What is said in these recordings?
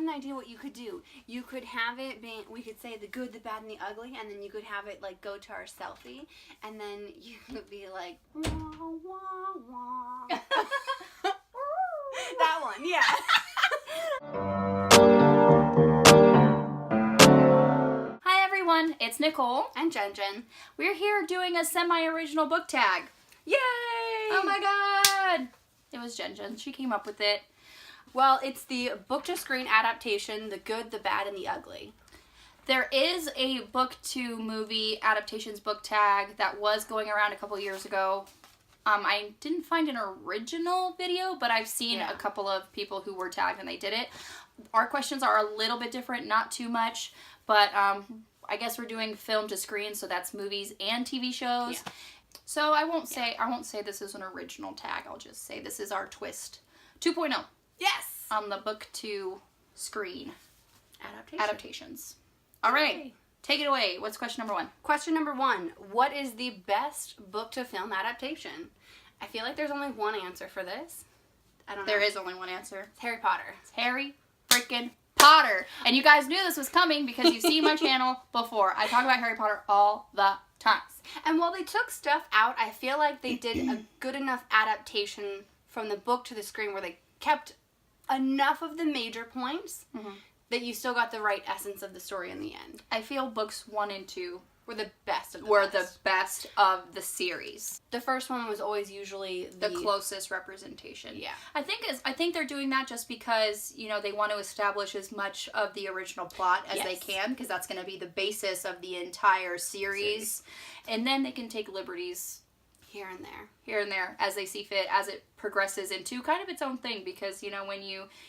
an idea what you could do. You could have it being, we could say the good, the bad, and the ugly, and then you could have it like go to our selfie, and then you could be like, wah, wah, wah. That one, yeah. Hi everyone, it's Nicole. And Jen. We're here doing a semi-original book tag. Yay! Oh my god! It was Jen. She came up with it. Well, it's the book-to-screen adaptation, The Good, the Bad, and the Ugly. There is a book-to-movie adaptations book tag that was going around a couple years ago. I didn't find an original video, but I've seen a couple of people who were tagged and they did it. Our questions are a little bit different, not too much, but I guess we're doing film to screen, so that's movies and TV shows. Yeah. So I won't say this is an original tag. I'll just say this is our twist 2.0. Yes! On the book to screen adaptations. All right. Yay. Take it away. What's question number 1? Question number 1. What is the best book to film adaptation? I feel like there's only one answer for this. I don't know. There is only one answer. It's Harry Potter. It's Harry freaking Potter. And you guys knew this was coming because you've seen my channel before. I talk about Harry Potter all the time. And while they took stuff out, I feel like they did a good enough adaptation from the book to the screen where they kept enough of the major points that you still got the right essence of the story in the end. I feel books 1 and 2 were the best of the best of the series. The first one was always usually the closest representation. Yeah. I think they're doing that just because, you know, they want to establish as much of the original plot as they can, because that's going to be the basis of the entire series. And then they can take liberties here and there as they see fit, as it progresses into kind of its own thing, because, you know,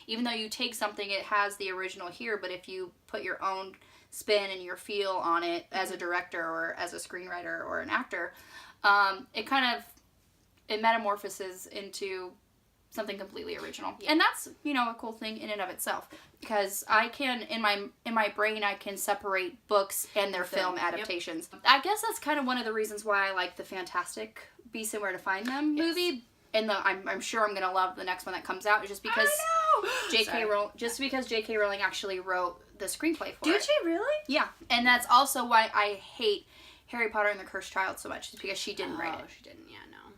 even though you take something, it has the original here, but if you put your own spin and your feel on it as a director or as a screenwriter or an actor, it metamorphoses into something completely original. And that's, you know, a cool thing in and of itself, because I can, in my brain, I can separate books and their film adaptations. Yep. I guess that's kind of one of the reasons why I like the Fantastic Beasts and Where to Find Them movie. And I'm sure I'm gonna love the next one that comes out, just because J.K. Rowling actually wrote the screenplay for it. Did she really? Yeah, and that's also why I hate Harry Potter and the Cursed Child so much, is because she didn't write it. Oh, she didn't. Yeah, no.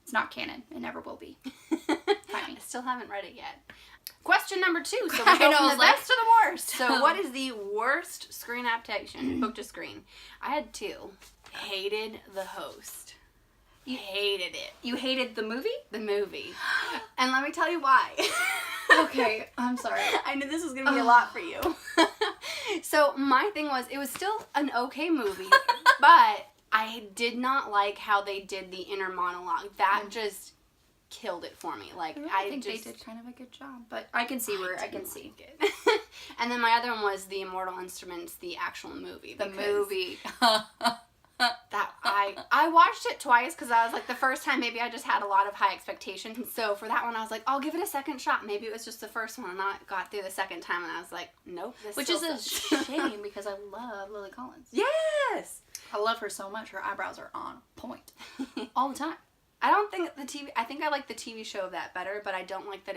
It's not canon. It never will be. I still haven't read it yet. Question number 2. So we go from the best to the worst. So what is the worst screen adaptation, book to screen? I had 2. Hated The Host. You hated it. You hated the movie? The movie. And let me tell you why. Okay, I'm sorry. I knew this was going to be a lot for you. So my thing was, it was still an okay movie, but I did not like how they did the inner monologue. That just killed it for me. Like, I think they did kind of a good job, but I can see where I can see it. And then my other one was The Immortal Instruments, the actual movie. The movie. That I watched it twice because I was like, the first time maybe I just had a lot of high expectations. So for that one, I was like, I'll give it a second shot. Maybe it was just the first one, and I got through the second time, and I was like, nope. Which is a shame, because I love Lily Collins. Yes, I love her so much. Her eyebrows are on point all the time. I don't think I think I like the TV show of that better, but I don't like that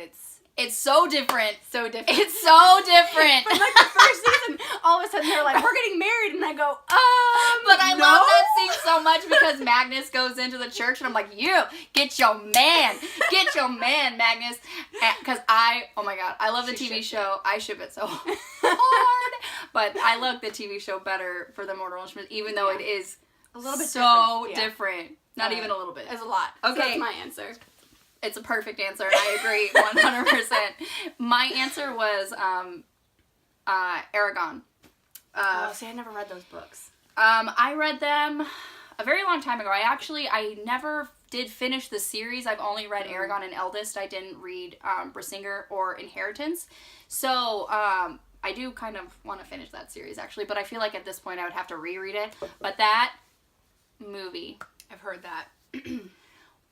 it's so different. So different. It's so different. But like the first season, all of a sudden they're like, we're getting married, and I go, But I love that scene so much because Magnus goes into the church, and I'm like, you, get your man, Magnus. Because oh my god, I love the TV show. I ship it so hard. But I love the TV show better for the Mortal Instruments, even though it is a little bit so different. Not even a little bit. It's a lot. Okay. So that's my answer. It's a perfect answer, and I agree 100%. My answer was Aragon. See, I never read those books. I read them a very long time ago. I never did finish the series. I've only read Aragon and Eldest. I didn't read Brisingr or Inheritance. So I do kind of want to finish that series, actually, but I feel like at this point I would have to reread it. But that movie, I've heard that,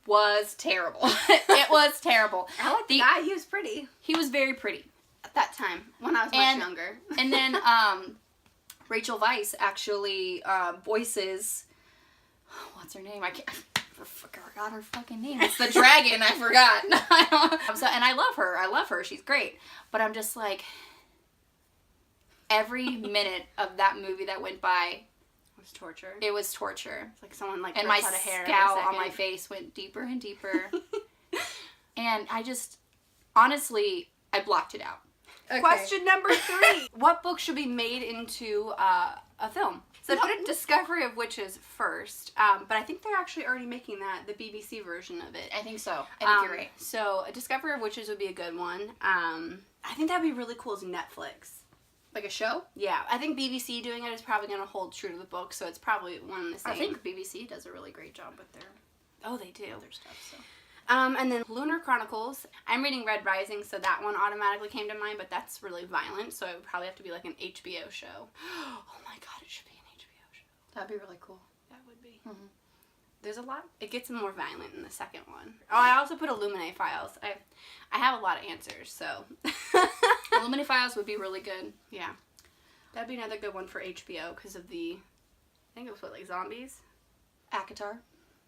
was terrible. It was terrible. I like the guy. He was pretty. He was very pretty. At that time, when I was much younger. And then Rachel Weisz actually voices, what's her name? I forgot her fucking name. It's the dragon. I forgot. And I love her. She's great. But I'm just like, every minute of that movie that went by was torture. It was torture. It's like someone like and my out a hair scowl on my face went deeper and deeper. And I just, honestly, I blocked it out. Okay. Question number 3. What book should be made into a film? So I put it Discovery of Witches first, but I think they're actually already making the BBC version of it. I think so. I think you're right. So a Discovery of Witches would be a good one. I think that'd be really cool as Netflix. Like a show? Yeah. I think BBC doing it is probably going to hold true to the book, so it's probably one and the same. I think BBC does a really great job with their... Oh, they do. Their stuff, so... and then Lunar Chronicles. I'm reading Red Rising, so that one automatically came to mind, but that's really violent, so it would probably have to be like an HBO show. Oh my god, it should be an HBO show. That'd be really cool. That would be. Mm-hmm. There's a lot. It gets more violent in the second one. Oh, I also put Illuminae Files. I have a lot of answers, so. Illuminae Files would be really good. Yeah. That'd be another good one for HBO because of I think it was like zombies? ACOTAR.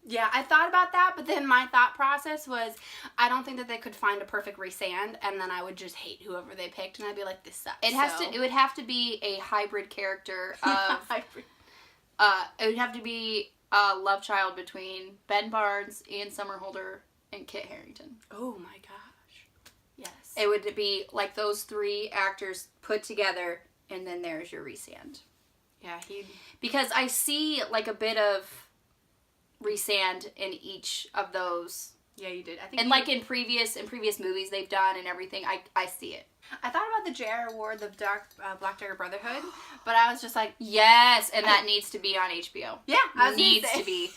Yeah, I thought about that, but then my thought process was, I don't think that they could find a perfect Rhysand, and then I would just hate whoever they picked, and I'd be like, this sucks. It would have to be a hybrid character of... it would have to be a love child between Ben Barnes, Ian Somerhalder, and Kit Harington. Oh my gosh. Yes. It would be like those 3 actors put together, and then there's your Rhysand. Yeah, Because I see like a bit of Rhysand in each of those. Yeah, you did. I think. And like in previous movies they've done and everything, I see it. I thought about the J.R. Ward, the Black Dagger Brotherhood, but I was just like, yes, and that needs to be on HBO. Yeah, I was needs to be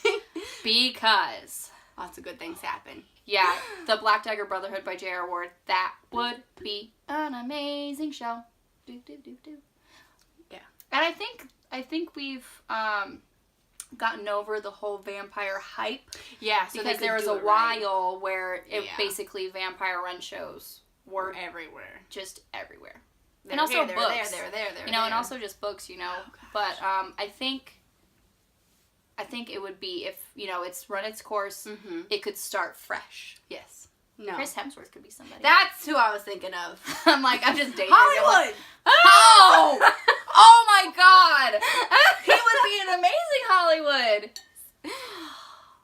because lots of good things happen. Yeah, the Black Dagger Brotherhood by J.R. Ward. That would be an amazing show. Do. Yeah, and I think we've gotten over the whole vampire hype. Yeah, so because there was a while where basically vampire run shows were everywhere. Just everywhere. And also books. There. And also just books, But I think it would be if, it's run its course, it could start fresh. Yes. No. Chris Hemsworth could be somebody. That's who I was thinking of. I'm just dating. Hollywood! Oh! Oh my god! He would be an amazing Hollywood!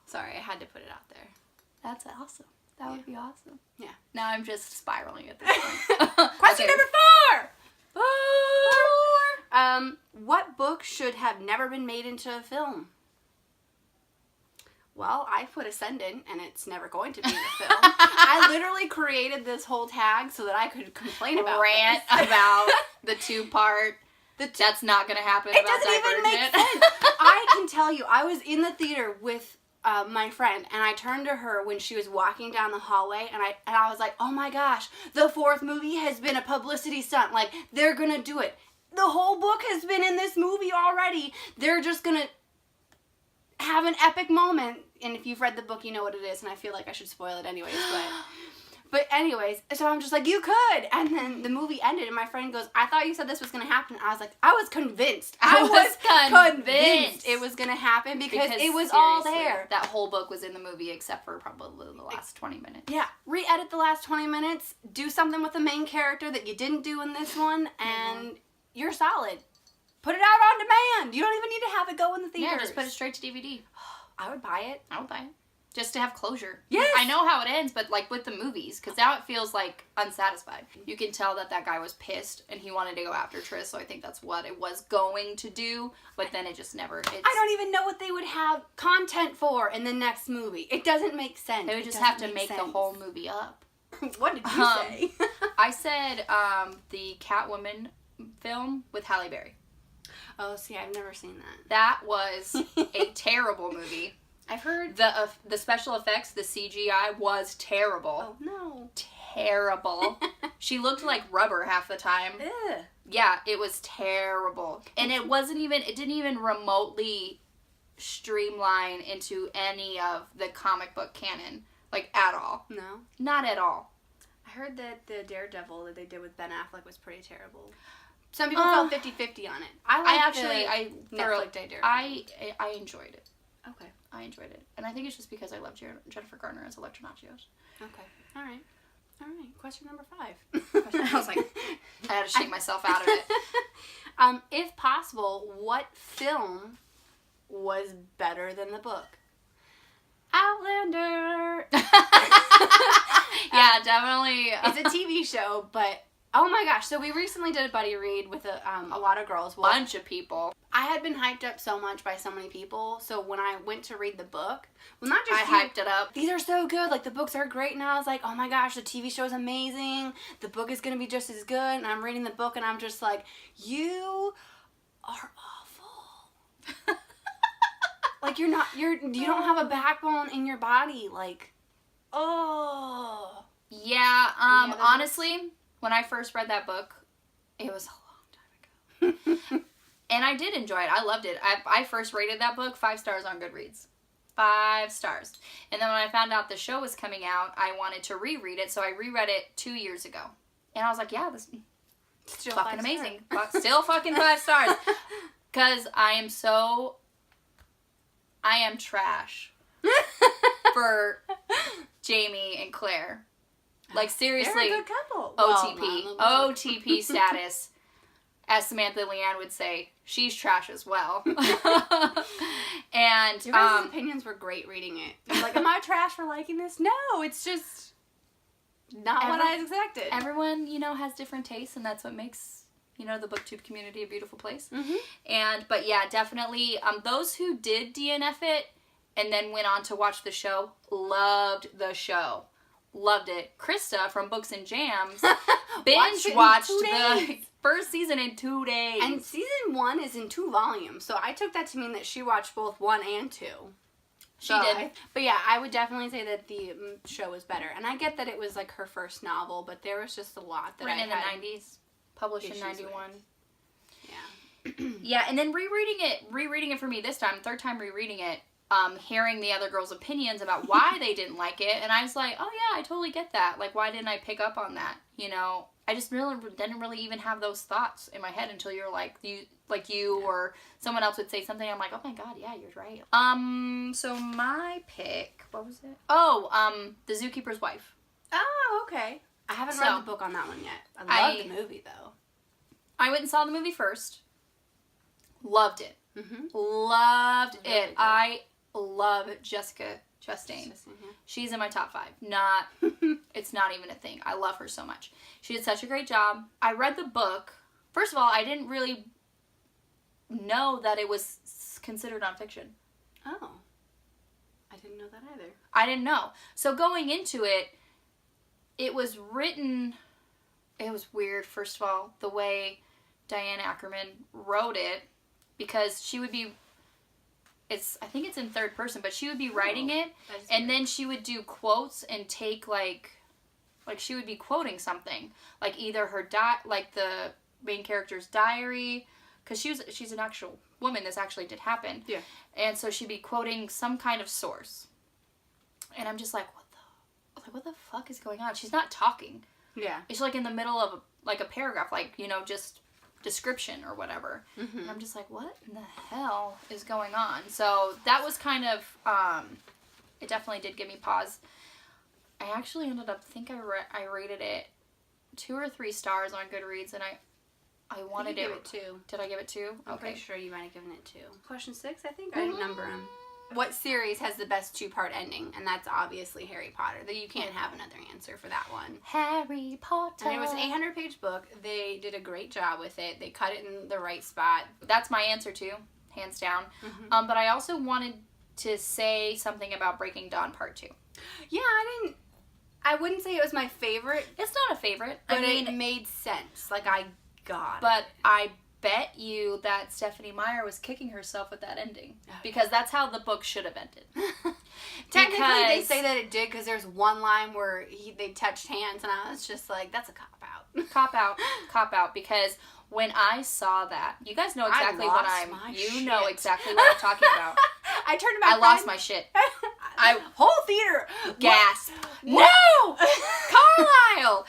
Sorry, I had to put it out there. That's awesome. That would be awesome. Yeah. Now I'm just spiraling at this point. Question number 4! What book should have never been made into a film? Well, I put Ascendant, and it's never going to be in a film. I literally created this whole tag so that I could complain about rant about the 2-part. That's not going to happen. It doesn't even make sense. I can tell you, I was in the theater with my friend, and I turned to her when she was walking down the hallway, and I was like, oh my gosh, the 4th movie has been a publicity stunt. Like, they're going to do it. The whole book has been in this movie already. They're just going to have an epic moment, and if you've read the book, you know what it is, and I feel like I should spoil it anyways, but anyways, so I'm just like, you could, and then the movie ended, and my friend goes, I thought you said this was going to happen. I was like, I was convinced. I was convinced it was going to happen because it was all there. That whole book was in the movie except for probably the last 20 minutes. Yeah, re-edit the last 20 minutes, do something with the main character that you didn't do in this one, and you're solid. Put it out on demand. You don't even need to have it go in the theaters. Yeah, just put it straight to DVD. I would buy it. I would buy it. Just to have closure. Yes. I know how it ends, but like with the movies, because now it feels like unsatisfied. You can tell that guy was pissed and he wanted to go after Triss, so I think that's what it was going to do, but then it just never... I don't even know what they would have content for in the next movie. It doesn't make sense. They would just have to make the whole movie up. What did you say? I said the Catwoman film with Halle Berry. Oh, see, I've never seen that. That was a terrible movie. I've heard the special effects, the CGI was terrible. Oh no, terrible. She looked like rubber half the time. Ugh. Yeah, it was terrible, and it didn't even remotely streamline into any of the comic book canon, like at all. No, not at all. I heard that the Daredevil that they did with Ben Affleck was pretty terrible. Some people felt 50-50 on it. I enjoyed it. Okay. I enjoyed it. And I think it's just because I love Jennifer Garner as Electra Nachios. Okay. All right. Question number 5. I was like, I had to shake myself out of it. If possible, what film was better than the book? Outlander. Yeah, definitely. It's a TV show, but oh my gosh! So we recently did a buddy read with a lot of girls. Well, bunch of people. I had been hyped up so much by so many people. So when I went to read the book, well, not just I hyped it up. These are so good. Like the books are great, and I was like, oh my gosh, the TV show is amazing. The book is gonna be just as good. And I'm reading the book, and I'm just like, you are awful. Like you don't have a backbone in your body. Like, oh. Yeah. Honestly, when I first read that book, it was a long time ago. And I did enjoy it. I loved it. I first rated that book 5 stars on Goodreads. 5 stars. And then when I found out the show was coming out, I wanted to reread it, so I reread it 2 years ago. And I was like, yeah, this is still fucking amazing. Still fucking 5 stars. Because I am trash for Jamie and Claire. Like, seriously. They're a good couple. OTP. OTP status. As Samantha Leanne would say, she's trash as well. And your guys' opinions were great reading it. I was like, am I trash for liking this? No, it's just not what I expected. Everyone, has different tastes, and that's what makes, the BookTube community a beautiful place. Mm-hmm. But yeah, definitely, those who did DNF it and then went on to watch the show, loved the show. Loved it. Krista from Books and Jams binge watched the first season in 2 days. And season 1 is in 2 volumes, so I took that to mean that she watched both 1 and 2. She did. But yeah, I would definitely say that the show was better. And I get that it was like her first novel, but there was just a lot that written in the 90s, published in 91. Yeah. Yeah, and then rereading it for me this time, third time rereading it, hearing the other girls' opinions about why they didn't like it, and I was like, oh yeah, I totally get that. Like, why didn't I pick up on that? I just really didn't really even have those thoughts in my head until you're like you or someone else would say something. I'm like, oh my god, yeah, you're right. So my pick, what was it? Oh, The Zookeeper's Wife. Oh, okay. I haven't read the book on that one yet. I love the movie though. I went and saw the movie first. Loved it. Mm-hmm. Loved it. I love Jessica Chastain. She's in my top 5. It's not even a thing. I love her so much. She did such a great job. I read the book. First of all, I didn't really know that it was considered nonfiction. Oh. I didn't know that either. I didn't know. So going into it, it was written, it was weird, first of all, the way Diane Ackerman wrote it, because she would be, I think it's in third person, but she would be writing it, and then she would do quotes and take, like she would be quoting something, like either her, the main character's diary, because she's an actual woman, this actually did happen. Yeah. And so she'd be quoting some kind of source. And I'm just like, what the fuck is going on? She's not talking. Yeah. It's like in the middle of a paragraph, just description or whatever. Mm-hmm. And I'm just like, what in the hell is going on? So that was kind of, it definitely did give me pause. I actually ended up, I rated it 2 or 3 stars on Goodreads, and I wanted give it 2. Did I give it 2? I'm pretty sure you might have given it 2. Question 6, I think. I didn't number them. What series has the best 2-part ending? And that's obviously Harry Potter. Though you can't have another answer for that one. Harry Potter. And it was an 800-page book. They did a great job with it. They cut it in the right spot. That's my answer too, hands down. Mm-hmm. But I also wanted to say something about Breaking Dawn Part 2. Yeah, I wouldn't say it was my favorite. It's not a favorite. But it made sense. Like, I got it. But I bet you that Stephanie Meyer was kicking herself with that ending. Because that's how the book should have ended. Technically, they say that it did because there's one line where they touched hands, and I was just like, that's a cop-out. Cop-out, because when I saw that, you guys know exactly exactly what I'm talking about. I turned to my friend. Lost my shit. Whole theater gasp. No! Carlisle!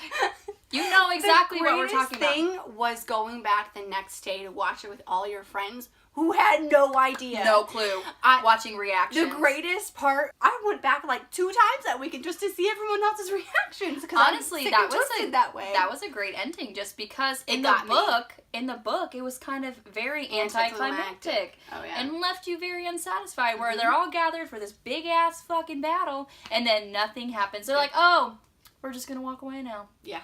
You know exactly what we're talking about. The greatest thing was going back the next day to watch it with all your friends who had no idea. No clue. Watching reactions. The greatest part, I went back 2 times that weekend just to see everyone else's reactions. Honestly, that was a great ending, just because in in the book, it was kind of very anticlimactic. Oh, yeah. And left you very unsatisfied, where they're all gathered for this big-ass fucking battle, and then nothing happens. They're like, oh, we're just gonna walk away now. Yeah.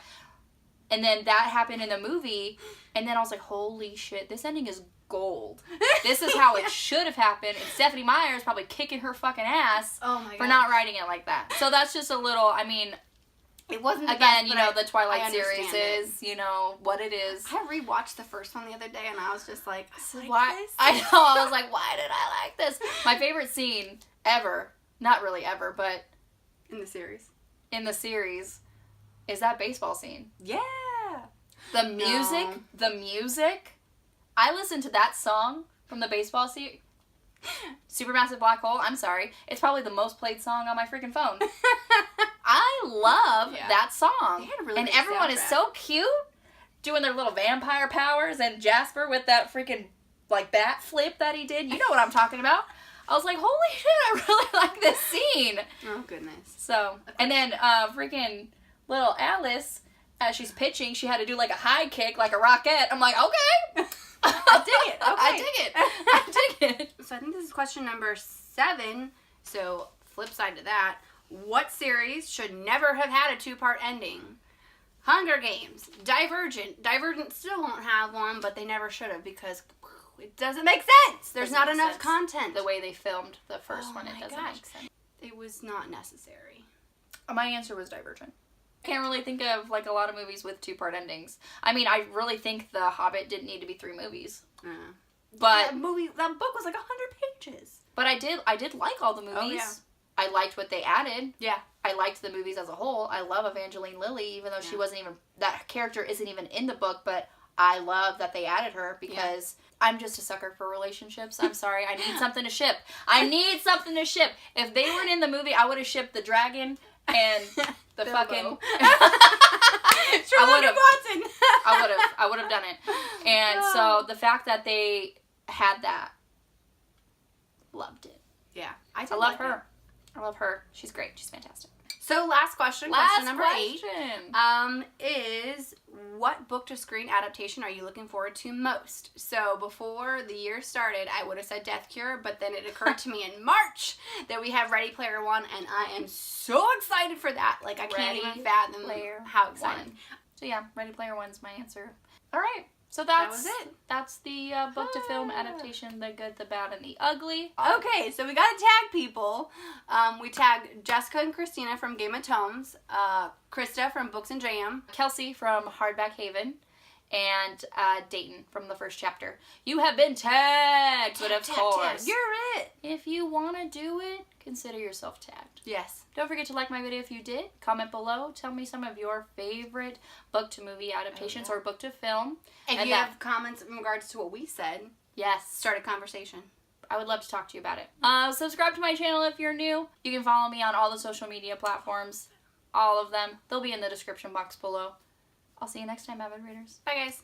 And then that happened in the movie, and then I was like, holy shit, this ending is gold. This is how it should have happened, and Stephenie Meyer is probably kicking her fucking ass for not writing it like that. So that's just a little, I mean... It wasn't the again, best, you know, the Twilight series it. is, you know, what it is. I rewatched the first one the other day, and I was just like, why? I know, I was like, why did I like this? My favorite scene ever, not really ever, but... In the series, is that baseball scene. Yeah. The music. I listened to that song from the baseball series. Supermassive Black Hole, I'm sorry. It's probably the most played song on my freaking phone. I love that song. They had a really and good everyone soundtrack. is so cute, doing their little vampire powers, and Jasper with that freaking, like, bat flip that he did. You know what I'm talking about. I was like, holy shit, I really like this scene. Oh, goodness. So, and then freaking little Alice, as she's pitching, she had to do, like, a high kick, like a rocket. I'm like, okay. I dig it. Okay. I dig it. So I think this is question number 7. So flip side to that. What series should never have had a 2-part ending? Hunger Games, Divergent. Divergent still won't have one, but they never should have because it doesn't make sense. There's not enough content. The way they filmed the first one, it doesn't make sense. It was not necessary. My answer was Divergent. Can't really think of, like, a lot of movies with 2-part endings. I mean, I really think The Hobbit didn't need to be 3 movies. But that book was like 100 pages. But I did like all the movies. Oh, yeah. I liked what they added. Yeah. I liked the movies as a whole. I love Evangeline Lilly, even though she wasn't even, that character isn't even in the book, but I love that they added her because I'm just a sucker for relationships. I'm sorry. I need something to ship. If they weren't in the movie, I would have shipped the dragon and the fucking... I would have done it. And so the fact that they had that, loved it. Yeah. I love her. I love her. She's great. She's fantastic. So last question number 8, is what book to screen adaptation are you looking forward to most? So before the year started, I would have said Death Cure, but then it occurred to me in March that we have Ready Player One, and I am so excited for that. Like, I can't even fathom how excited. So yeah, Ready Player One's my answer. All right. So that was it. That's the book to film adaptation, The Good, the Bad, and the Ugly. Okay, so we gotta tag people. We tagged Jessica and Christeena from Game of Tomes, Krista from Books and Jam, Kelsey from Hardback Haven, and Dayton from the first chapter. You have been tagged, but of course, you're it. If you want to do it, consider yourself tagged. Yes. Don't forget to like my video if you did. Comment below. Tell me some of your favorite book to movie adaptations or book to film. If you have comments in regards to what we said, start a conversation. I would love to talk to you about it. Subscribe to my channel if you're new. You can follow me on all the social media platforms. All of them. They'll be in the description box below. I'll see you next time, avid readers. Bye, guys.